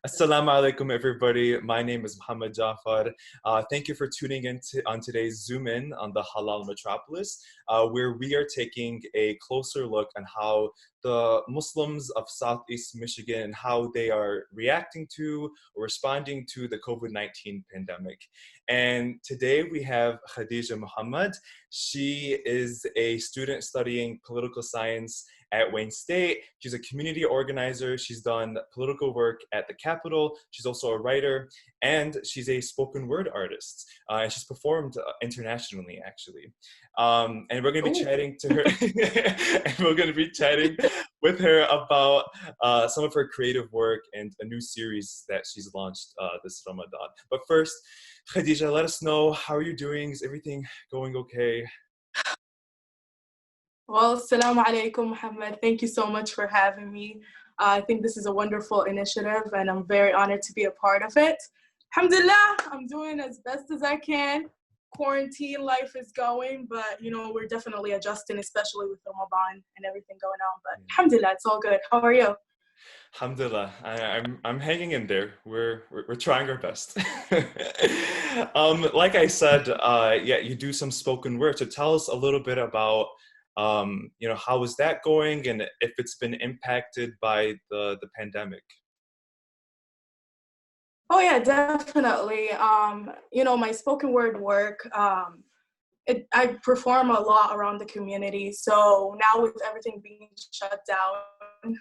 Assalamu alaikum, everybody. My name is Muhammad Jafar. Thank you for tuning in on today's Zoom In on the Halal Metropolis, where we are taking a closer look on how the Muslims of Southeast Michigan, how they are reacting to or responding to the COVID-19 pandemic. And today we have Khadega Mohammed. She is a student studying political science at Wayne State. She's a community organizer. She's done political work at the Capitol. She's also a writer, and she's a spoken word artist. And she's performed internationally, actually. And we're going to be chatting to her. And we're going to be chatting with her about some of her creative work and a new series that she's launched this Ramadan. But first, Khadija, let us know, how are you doing? Is everything going okay? Well, Salam alaikum, Muhammad. Thank you so much for having me. I think this is a wonderful initiative, and I'm very honored to be a part of it. Alhamdulillah, I'm doing as best as I can. Quarantine life is going, but we're definitely adjusting, especially with Ramadan and everything going on. But alhamdulillah, it's all good. How are you? Alhamdulillah, I'm hanging in there. We're trying our best. Like I said, yeah, you do some spoken word. So tell us a little bit about how is that going, and if it's been impacted by the pandemic. Oh yeah, definitely. My spoken word work, I perform a lot around the community. So now with everything being shut down,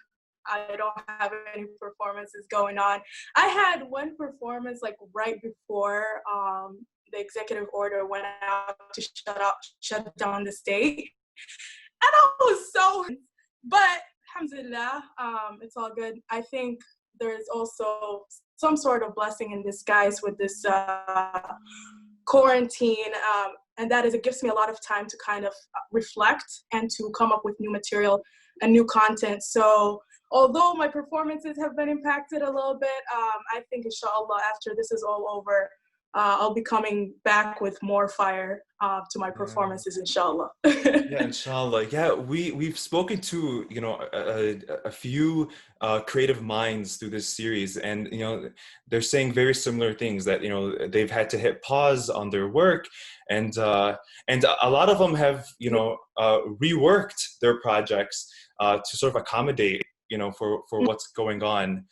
I don't have any performances going on. I had one performance like right before the executive order went out to shut down the state. And I was so, but alhamdulillah, it's all good. I think there's also some sort of blessing in disguise with this quarantine, and that is it gives me a lot of time to kind of reflect and to come up with new material and new content. So although my performances have been impacted a little bit, I think inshallah after this is all over, I'll be coming back with more fire to my performances, inshallah. Yeah, inshallah. Yeah, we've spoken to a few creative minds through this series, and they're saying very similar things, that they've had to hit pause on their work, and a lot of them have reworked their projects to sort of accommodate for what's going on.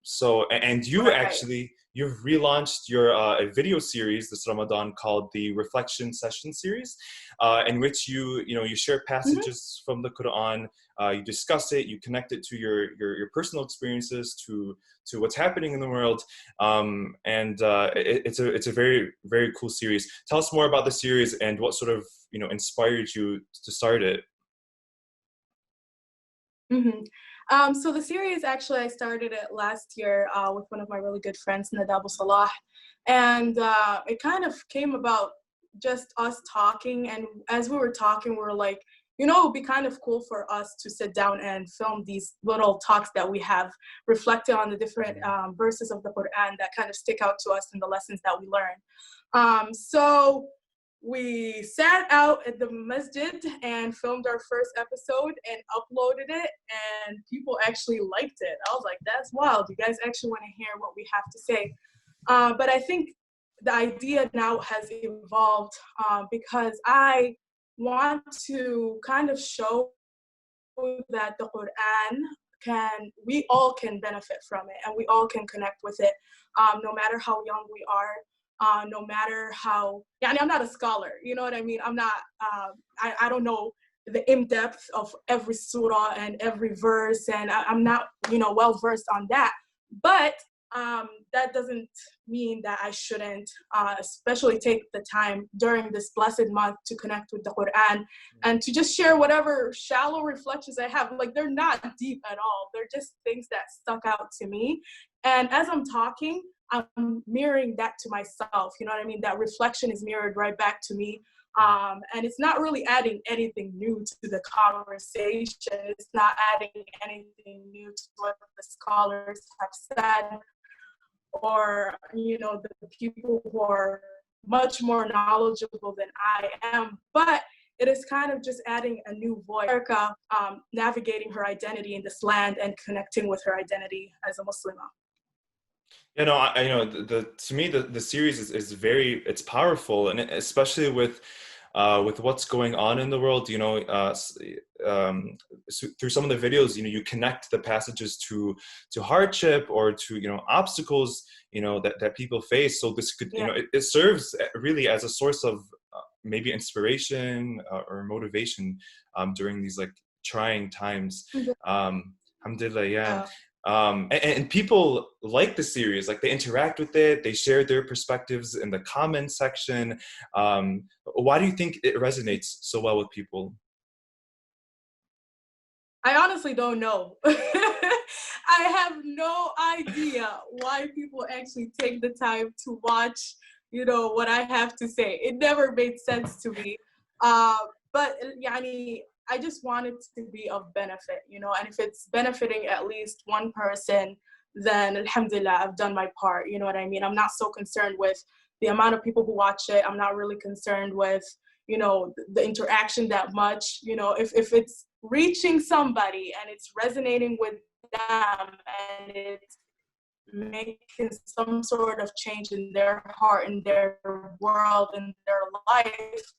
So, and you actually, you've relaunched your a video series this Ramadan called the Reflection Session Series, in which you share passages from the Quran, you discuss it, you connect it to your personal experiences, to what's happening in the world, and it's a very, very cool series. Tell us more about the series and what sort of inspired you to start it. So the series, actually, I started it last year with one of my really good friends, Nadab Salah, and it kind of came about just us talking, and as we were talking, we were like, it would be kind of cool for us to sit down and film these little talks that we have, reflecting on the different verses of the Quran that kind of stick out to us and the lessons that we learn. So we sat out at the masjid and filmed our first episode and uploaded it, and people actually liked it. I was like, that's wild. You guys actually want to hear what we have to say. But I think the idea now has evolved because I want to kind of show that the Quran we all can benefit from it, and we all can connect with it, no matter how young we are. No matter how, I'm not a scholar, you know what I mean? I'm not, I don't know the in-depth of every surah and every verse, and I'm not, well-versed on that. But that doesn't mean that I shouldn't especially take the time during this blessed month to connect with the Quran and to just share whatever shallow reflections I have. Like, they're not deep at all. They're just things that stuck out to me. And as I'm talking, I'm mirroring that to myself, you know what I mean? That reflection is mirrored right back to me. And it's not really adding anything new to the conversation. It's not adding anything new to what the scholars have said, or, the people who are much more knowledgeable than I am. But it is kind of just adding a new voice. Navigating her identity in this land and connecting with her identity as a Muslimah. You know, you know, the to me the series is very, it's powerful, and especially with what's going on in the world. You know, so through some of the videos, you know, you connect the passages to hardship or to, you know, obstacles, you know, that people face. So this could, you Yeah. know, it serves really as a source of maybe inspiration or motivation during these like trying times. Alhamdulillah, yeah. Yeah. And people like the series, like they interact with it, they share their perspectives in the comment section. Why do you think it resonates so well with people? I honestly don't know. I have no idea why people actually take the time to watch, you know, what I have to say. It never made sense to me. Uh, but yani, I just want it to be of benefit, you know, and if it's benefiting at least one person, then alhamdulillah, I've done my part. You know what I mean? I'm not so concerned with the amount of people who watch it. I'm not really concerned with, you know, the interaction that much. You know, if it's reaching somebody and it's resonating with them and it's making some sort of change in their heart, in their world, in their life,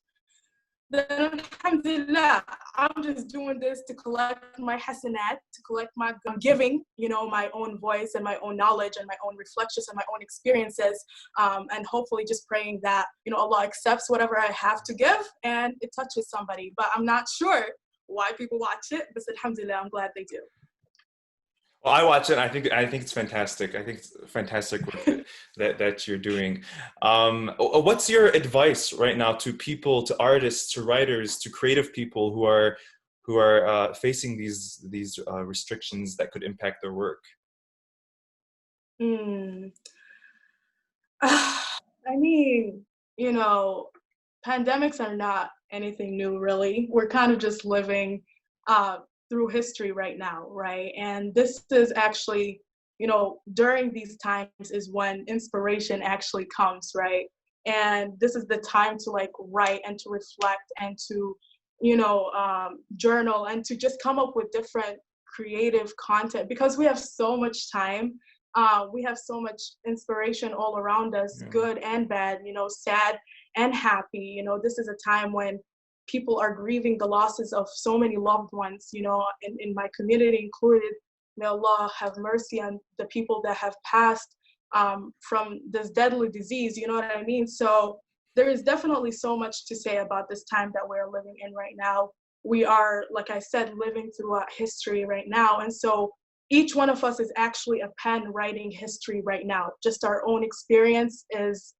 then alhamdulillah, I'm just doing this to collect my hasanat, to collect my, I'm giving, you know, my own voice and my own knowledge and my own reflections and my own experiences, and hopefully just praying that, you know, Allah accepts whatever I have to give and it touches somebody. But I'm not sure why people watch it, but alhamdulillah, I'm glad they do. Well, I watch it. And I think it's fantastic. I think it's fantastic work that you're doing. What's your advice right now to people, to artists, to writers, to creative people who are facing these restrictions that could impact their work? Hmm. I mean, you know, pandemics are not anything new, really. We're kind of just living uh, through history right now, right? And this is actually, you know, during these times is when inspiration actually comes, right? And this is the time to like write and to reflect and to, you know, journal and to just come up with different creative content because we have so much time. We have so much inspiration all around us, Yeah. good and bad, you know, sad and happy. You know, this is a time when people are grieving the losses of so many loved ones, you know, in my community included. May Allah have mercy on the people that have passed from this deadly disease, you know what I mean? So there is definitely so much to say about this time that we're living in right now. We are, like I said, living throughout history right now. And so each one of us is actually a pen writing history right now. Just our own experience is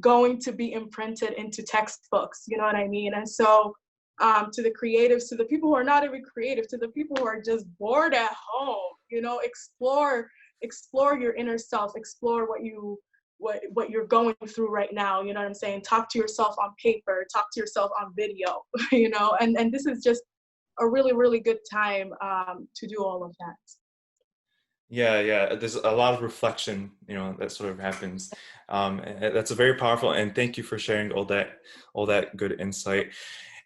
going to be imprinted into textbooks, you know what I mean? And so to the creatives, to the people who are not even creative, to the people who are just bored at home, you know, explore your inner self, explore what you're going through right now, you know what I'm saying? Talk to yourself on paper, talk to yourself on video, you know, and this is just a really, really good time to do all of that. Yeah, yeah. There's a lot of reflection, you know, that sort of happens. And that's a very powerful. And thank you for sharing all that good insight.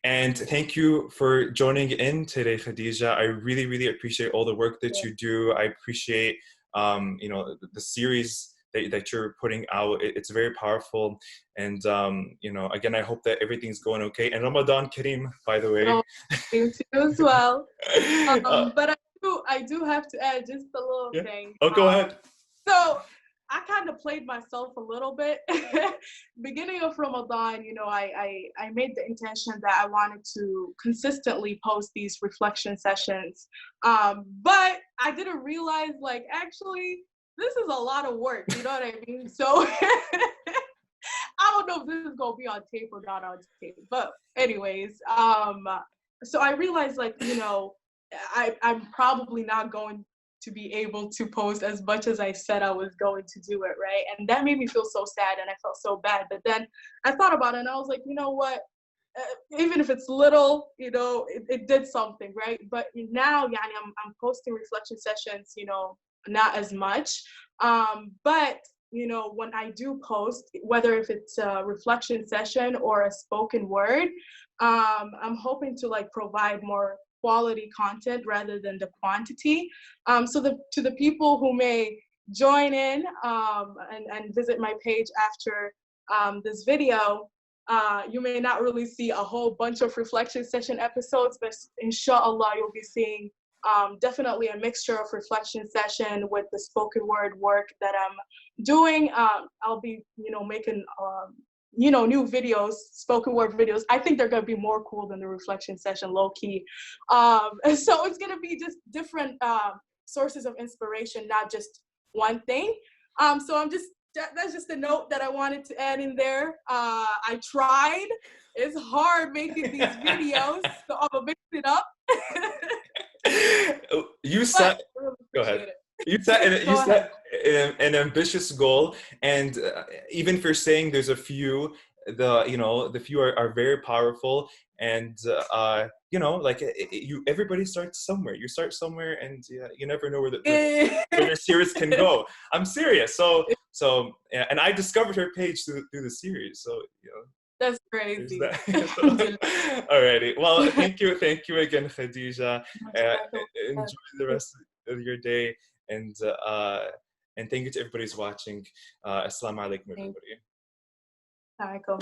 And thank you for joining in today, Khadija. I really, really appreciate all the work that you do. I appreciate, you know, the series that you're putting out. It's very powerful. And, you know, again, I hope that everything's going okay. And Ramadan Kareem, by the way. So you too as well. Uh, But I do have to add just a little yeah. thing. Oh, go ahead. So I kind of played myself a little bit. Beginning of Ramadan, you know, I made the intention that I wanted to consistently post these reflection sessions. But I didn't realize, like, actually, this is a lot of work. You know what I mean? So I don't know if this is gonna be on tape or not on tape. But anyways, so I realized, like, you know, I'm probably not going to be able to post as much as I said I was going to do it, right? And that made me feel so sad and I felt so bad. But then I thought about it and I was like, you know what? Even if it's little, you know, it did something, right? But now, yani, I'm posting reflection sessions, you know, not as much. But you know, when I do post, whether if it's a reflection session or a spoken word, I'm hoping to like provide more quality content rather than the quantity. So to the people who may join in and visit my page after this video, you may not really see a whole bunch of reflection session episodes, but inshallah, you'll be seeing definitely a mixture of reflection session with the spoken word work that I'm doing. I'll be, making, new videos, spoken word videos. I think they're going to be more cool than the reflection session, low key. And so it's going to be just different sources of inspiration, not just one thing. So that's just a note that I wanted to add in there. I tried. It's hard making these videos, so I'm gonna mix it up. You set. Really Go ahead. it. You set an ambitious goal, and even for saying there's a few, the few are very powerful, and everybody starts somewhere. You start somewhere, and you never know where the series can go. I'm serious. So yeah, and I discovered her page through the series. So That's crazy. That. Alrighty. Well, thank you again, Khadija. Enjoy the rest of your day, and thank you to everybody who's watching. Assalamu alaikum, everybody. Alaikum.